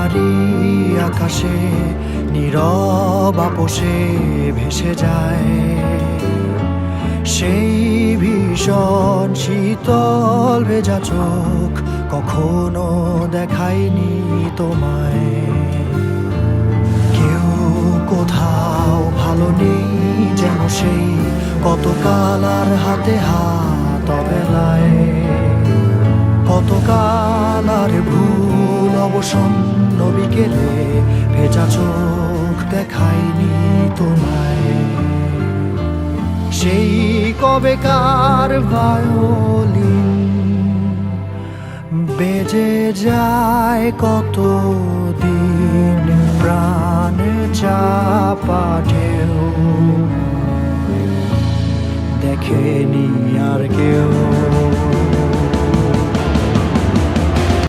ভারী আকাশে নীরব আপোষে ভেসে যায় সেই ভীষণ শীতল ভেজা চোখ কখনো দেখায়নি তোমায়। কেউ কোথাও ভালো নেই যেন সেই কতকাল আর হাতে হাত অবেলায়, কতকাল আর ভুল অবসন্ন বিকেলে ভেজা চোখ দেখায়নি তোমায়। সেই কবেকার ভায়োলিন বেজে যায় কতদিন প্রাণ চাপা ঢেউ দেখেনি আর কেউ।